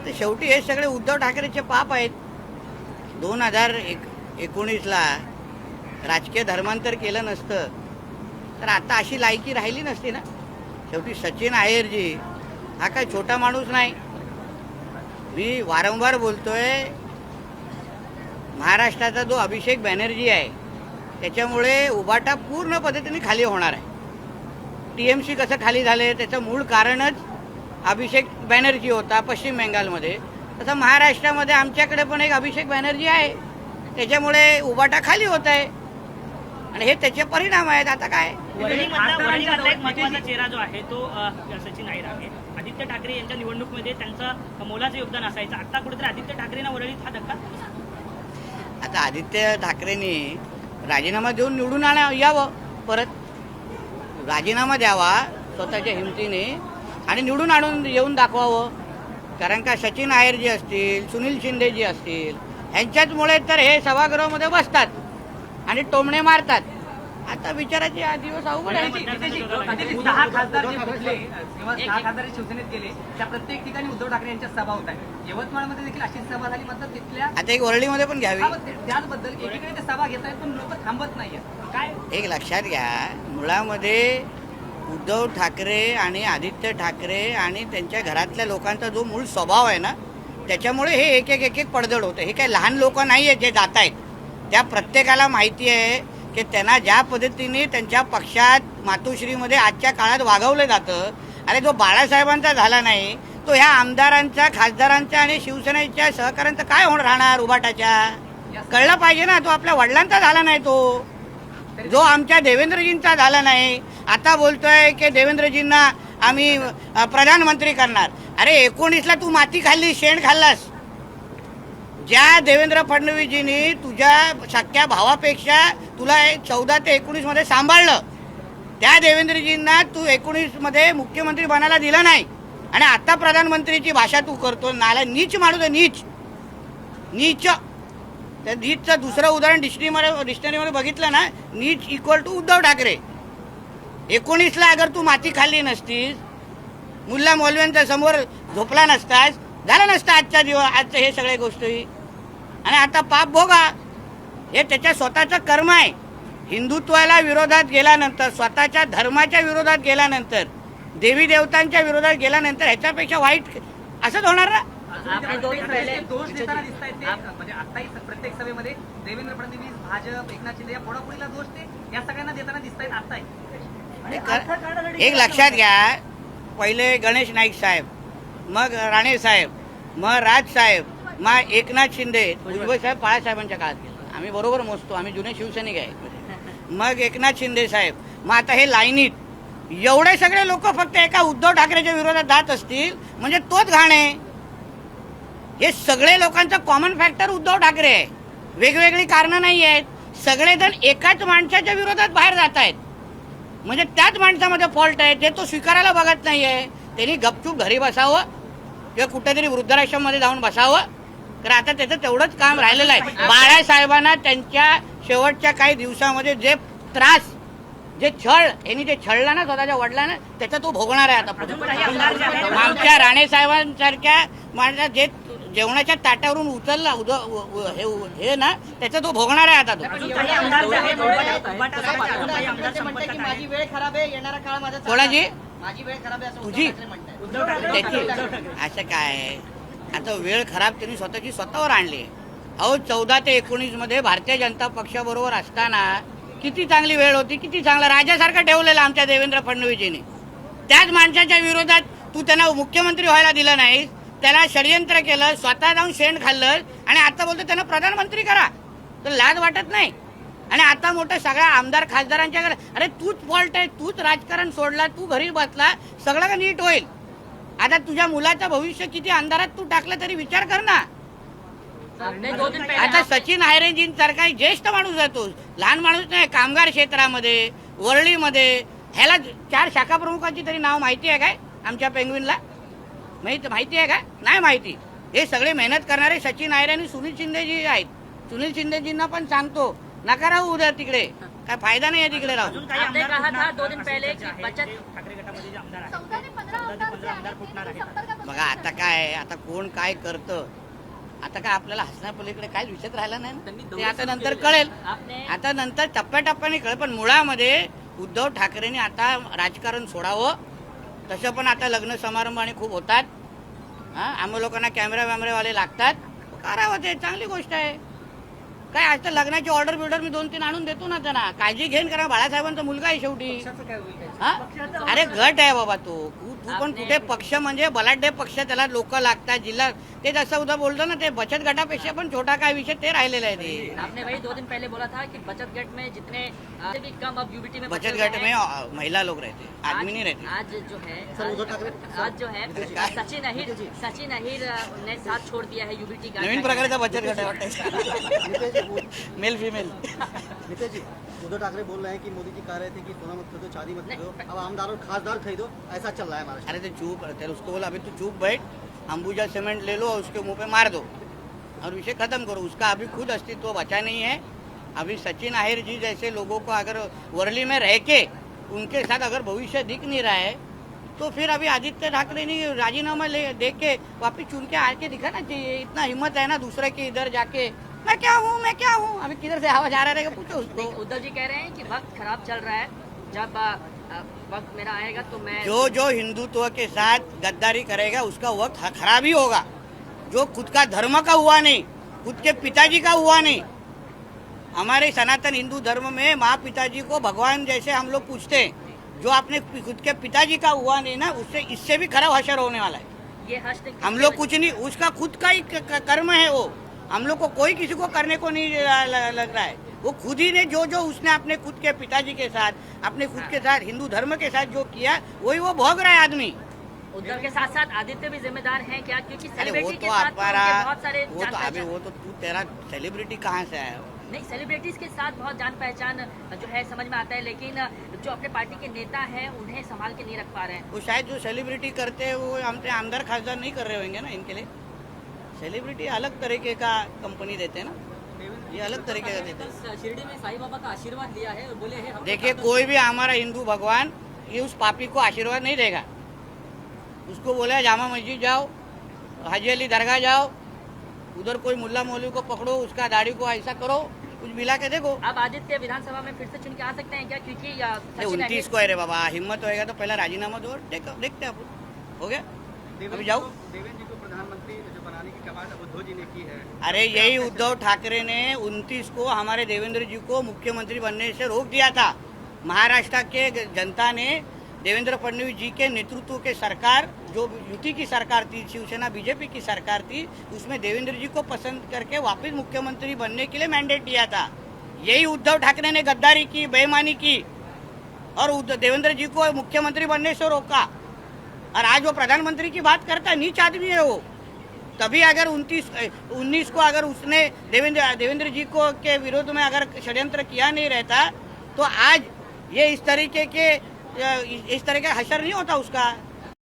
तर शेवटी हे सगळे उद्धव ठाकरेचे पाप आहेत. 2019ला राजकीय धर्मांतर केलं नसतं तर आता अशी लायकी राहिली नसती ना. शेवटी सचिन अय्यरजी हा काय छोटा माणूस नाही. मी वारंवार बोलतोय, महाराष्ट्राचा जो अभिषेक बॅनर्जी आहे त्याच्यामुळे उभाटा पूर्ण पद्धतीने खाली होणार आहे. TMC कसं खाली झाले त्याचं मूळ कारणच अभिषेक बॅनर्जी होता पश्चिम बंगालमध्ये. तसं महाराष्ट्रामध्ये आमच्याकडे पण एक अभिषेक बॅनर्जी आहे, त्याच्यामुळे उभाटा खाली होत आहे आणि हे त्याचे परिणाम आहेत. आता काय वरळीमधला एक महत्त्वाचा चेहरा जो आहे तो सचिन अय्यर आहे. आदित्य ठाकरे यांच्या निवडणुकीमध्ये त्यांचं मोलाचं योगदान असायचं. आता कुठेतरी आदित्य ठाकरेंना वरळीत हा धक्का. आता आदित्य ठाकरेंनी राजीनामा देऊन निवडून यावं, परत राजीनामा द्यावा स्वतःच्या हिमतीने आणि निवडून आणून येऊन दाखवावं. कारण का सचिन अय्यर जी असतील, सुनील शिंदे जी असतील, यांच्याचमुळे तर हे सभागृहामध्ये बसतात आणि टोमणे मारतात. आता विचाराचे दिवस अवघड आहे. 10 खासदार जे फुटले किंवा 10 खासदार शिवसेनेत गेले त्या प्रत्येक ठिकाणी उद्धव ठाकरे यांच्या सभा होत आहे. यवतमाळमध्ये देखील अशीच सभा झाली. मात्र तिथल्या आता एक वरळीमध्ये पण घ्यावी. त्याचबद्दल एकीकडे ते सभा घेत आहेत पण लोक थांबत नाहीये. काय एक लक्षात घ्या, मुळामध्ये उद्धव ठाकरे आणि आदित्य ठाकरे आणि त्यांच्या घरातल्या लोकांचा जो मूळ स्वभाव आहे ना, त्याच्यामुळे हे एक एक पडझड होतं. हे काही लहान लोक नाही आहेत जे जात आहेत. त्या प्रत्येकाला माहिती आहे की त्यांना ज्या पद्धतीने त्यांच्या पक्षात मातोश्रीमध्ये आजच्या काळात वागवलं जातं, अरे जो बाळासाहेबांचा झाला नाही तो ह्या आमदारांचा, खासदारांचा आणि शिवसेनेच्या सहकाऱ्यांचा काय होणार राहणार उभाटाच्या. कळलं पाहिजे ना. तो आपल्या वडिलांचा झाला नाही, तो जो आमच्या देवेंद्रजींचा झाला नाही. आता बोलतोय की देवेंद्रजींना आम्ही प्रधानमंत्री करणार. अरे 19ला तू माती खाल्ली, शेण खाल्लास. ज्या देवेंद्र फडणवीसजींनी तुझ्या सख्या भावापेक्षा तुला 14 ते 19 मध्ये सांभाळलं, त्या देवेंद्रजींना तू 19 मध्ये मुख्यमंत्री बनायला दिलं नाही आणि आता प्रधानमंत्रीची भाषा तू करतो. नाला नीच माणूस आहे, नीच नीच. त्या नीचचं दुसरं उदाहरण डिक्शनरीमध्ये बघितलं ना, नीच इक्वल टू उद्धव ठाकरे. 19ला अगर तू माती खाल्ली नसतीस, मुल्ला मौलव्यांच्या समोर झोपला नसतास, झालं नसतं आजचं हे सगळे गोष्टी. आणि आता पाप भोगा. हे त्याच्या स्वतःचं कर्म आहे. हिंदुत्वाला विरोधात गेल्यानंतर, स्वतःच्या धर्माच्या विरोधात गेल्यानंतर, देवी देवतांच्या विरोधात गेल्यानंतर ह्याच्यापेक्षा वाईट असंच होणार ना. दोष देताना दिसत आहेत ते. म्हणजे आताही प्रत्येक सभेमध्ये देवेंद्र फडणवीस, भाजप, एकनाथ शिंदे या पोडापोडीला दोष ते या सगळ्यांना देताना दिसत आहेत. आताही एक लक्षात घ्या, पहिले गणेश नाईक साहेब, मग राणे साहेब, मग राज साहेब, मग एकनाथ शिंदे, भुजबळ साहेब बाळासाहेबांच्या काळात गेले. आम्ही बरोबर मोजतो, आम्ही जुने शिवसैनिक आहे. मग एकनाथ शिंदे साहेब, मग आता हे लाईनीत एवढे सगळे लोक फक्त एका उद्धव ठाकरेच्या विरोधात जात असतील म्हणजे तोच घाण आहे. हे सगळे लोकांचा कॉमन फॅक्टर उद्धव ठाकरे आहे. वेगवेगळी कारणं नाही आहेत. सगळेजण एकाच माणसाच्या विरोधात बाहेर जात आहेत म्हणजे त्याच माणसामध्ये फॉल्ट आहे, जे तो स्वीकारायला बघत नाही आहे. त्यांनी गपचूप घरी बसावं किंवा कुठेतरी वृद्धाश्रममध्ये जाऊन बसावं. तर आता त्याचं तेवढंच काम राहिलेलं आहे. बाळासाहेबांना त्यांच्या शेवटच्या काही दिवसामध्ये जे त्रास, जे छळ, यांनी जे छळला ना स्वतःच्या वडिलांना, त्याचा तो भोगणार आहे आता. आमच्या राणे साहेबांसारख्या माणसा जे जेवणाच्या ताटावरून उचलला हे ना, त्याचा तो भोगणार आहे आता. तो कोणाची माझी वेळ खराब आहे तुझी त्याची असं काय. आता वेळ खराब त्यांनी स्वतःवर आणली. अहो 14 ते 19 मध्ये भारतीय जनता पक्षाबरोबर असताना किती चांगली वेळ होती, किती चांगला राजासारखं ठेवलेलं आमच्या देवेंद्र फडणवीसजींनी. त्याच माणसाच्या विरोधात तू त्यांना मुख्यमंत्री व्हायला दिलं नाही, त्याला षडयंत्र केलं, स्वतः जाऊन शेण खाल्लं आणि आता बोलतो त्यांना प्रधानमंत्री करा. तर लाज वाटत नाही. आणि आता मोठं सगळ्या आमदार खासदारांच्या घरात, अरे तूच फॉल्ट आहे, तूच राजकारण सोडला, तू घरी बसला, सगळं का नीट होईल. आता तुझ्या मुलाचं भविष्य किती अंधारात तू टाकलं तरी विचार कर ना. आता सचिन अय्यरजींसारखा ज्येष्ठ माणूस जातो, लहान माणूस नाही. कामगार क्षेत्रामध्ये, वरळीमध्ये ह्याला 4 शाखा प्रमुखांची तरी नाव माहिती आहे काय आमच्या पेंगविनला? माहिती आहे का? नाही माहिती. हे सगळे मेहनत करणारे सचिन अय्यर आणि सुनील शिंदेजी आहेत. सुनील शिंदेजींना पण सांगतो, नका राहू उद्या तिकडे, काय फायदा नाही आहे तिकडे राहून. अजून काही आमदार 2 दिन पहिले बचत ठाकरे गटामध्ये जे आमदार आहेत ते 15 आमदार फुटणार आहेत. बघा आता काय आहे, आता कोण काय करतं आता काय आपल्याला हसण्यापलीकडे काहीच विषयच राहिला नाही ना. ते आता नंतर कळेल, आता नंतर टप्प्याटप्प्याने कळेल. पण मुळामध्ये उद्धव ठाकरेंनी आता राजकारण सोडावं. तसं पण आता लग्न समारंभ आणि खूप होतात, आम्ही लोकांना कॅमेरा वॅमेरावाले लागतात, करावं ते चांगली गोष्ट आहे. काय आज तर लग्नाची ऑर्डर बिल्डर मी 2-3 आणून देतो ना त्यांना, काळजी घेईन करा. बाळासाहेबांचा मुलगा आहे शेवटी. काय होईल त्याचं? हा अरे गट आहे बाबा तू पण कुठे पक्ष म्हणजे बलाढ्य पक्ष, त्याला लोक लागतात जिल्हा. ते जसं उद्या बोलतो ना, ते बचत गटापेक्षा पण छोटा काय विषय ते राहिलेला आहे. ते आपने वही 2 दिन पहले बोला था कि बचत गट में जितने से भी कम अब यूबीटी में बचत गट में महिला लोग रहते, आदमी नहीं रहते. आज जो है आज जो है सचिन अहिर ने साथ छोड़ दिया है यूबीटी का. नवीन प्रकारचा बचत गट आहे वाटतं, मेल फिमेल. नितेश जी, उद्धव ठाकरे बोल रहे हैं कि मोदी जी कह रहे थे कि सोना मत खरीदो, चांदी मत खरीदो, अब आमदार और खासदार खरीदो, ऐसा चल रहा है हमारा. अरे तो चुप रहते, उसको बोला अभी तू चुप बैठ, अंबुजा सीमेंट ले लो और उसके मुंह पे मार दो और विषय खत्म करो. उसका अभी खुद अस्तित्व बचा नहीं है. अभी सचिन आहिर जी जैसे लोगों को अगर वर्ली में रह के उनके साथ अगर भविष्य दिख नहीं रहा है, तो फिर अभी आदित्य ठाकरे ने राजीनामा दे के वापिस चुन के आके दिखाना चाहिए. इतना हिम्मत है ना दूसरे के इधर जाके मैं क्या हूँ. अभी किधर से आवाज आ रहा है पूछो उसको. उद्धव जी कह रहे हैं कि वक्त खराब चल रहा है, जब वक्त मेरा आएगा तो मैं जो हिंदुत्व के साथ गद्दारी करेगा उसका वक्त खराब ही होगा. जो खुद का धर्म का हुआ नहीं, खुद के पिताजी का हुआ नहीं. हमारे सनातन हिंदू धर्म में माँ पिताजी को भगवान जैसे हम लोग पूछते हैं. जो आपने खुद के पिताजी का हुआ नहीं ना, उससे इससे भी खराब हशर होने वाला है. ये हश्र हम लोग कुछ नहीं, उसका खुद का ही कर्म है वो. हम लोग को कोई किसी को करने को नहीं लग रहा है. वो खुद ही ने जो उसने अपने खुद के पिताजी के साथ, अपने खुद के साथ हिंदू धर्म के साथ जो किया, वही वो भोग रहा है आदमी. उद्धव के साथ साथ आदित्य भी जिम्मेदार हैं क्या? क्योंकि अरे वो सेलिब्रिटी के तो साथ तो हमारा उनके बहुत सारे वो जान तो अभी पहचान, वो तो तू तेरा सेलिब्रिटी कहाँ से आया. नहीं सेलिब्रिटीज के साथ बहुत जान पहचान जो है समझ में आता है, लेकिन जो अपने पार्टी के नेता हैं उन्हें संभाल के नहीं रख पा रहे हैं. वो शायद जो सेलिब्रिटी करते हैं वो हमसे आमदार खासदार नहीं कर रहे होंगे ना. इनके लिए सेलिब्रिटी अलग तरीके का कंपनी देते हैं ना, ये अलग तरीके का देते हैं. शिरडी में साईं बाबा का आशीर्वाद लिया है और बोले हैं देखिए कोई भी हमारा हिंदू भगवान ये उस पापी को आशीर्वाद नहीं देगा. उसको बोला जामा मस्जिद जाओ, हाजी अली दरगाह जाओ, उधर कोई मुल्ला मौलवी को पकड़ो, उसका दाढ़ी को ऐसा करो, कुछ मिला के देखो. अब आदित्य विधानसभा में फिर से चुन के आ सकते हैं क्या? क्योंकि सचिन 29 को है रे बाबा, हिम्मत होएगा तो पहला राजीनामा दो, देखते हैं अपन. हो गया, अभी जाओ. देवेंद्र जी को प्रधानमंत्री जो बनाने की कवायद उद्धव जी ने की है. अरे यही उद्धव ठाकरे ने 29 को हमारे देवेंद्र जी को मुख्यमंत्री बनने से रोक दिया था. महाराष्ट्र के जनता ने देवेंद्र फडणवीस जी के नेतृत्व के सरकार, जो युति की सरकार थी, शिवसेना बीजेपी की सरकार थी, उसमें देवेंद्र जी को पसंद करके वापस मुख्यमंत्री बनने के लिए मैंडेट दिया था. यही उद्धव ठाकरे ने गद्दारी की, बेईमानी की और देवेंद्र जी को मुख्यमंत्री बनने से रोका. और आज वो प्रधानमंत्री की बात करता है, नीच आदमी है वो. तभी अगर 19 को अगर उसने देवेंद्र जी को के विरोध में अगर षड्यंत्र किया नहीं रहता, तो आज ये इस तरह का हशर नहीं होता उसका.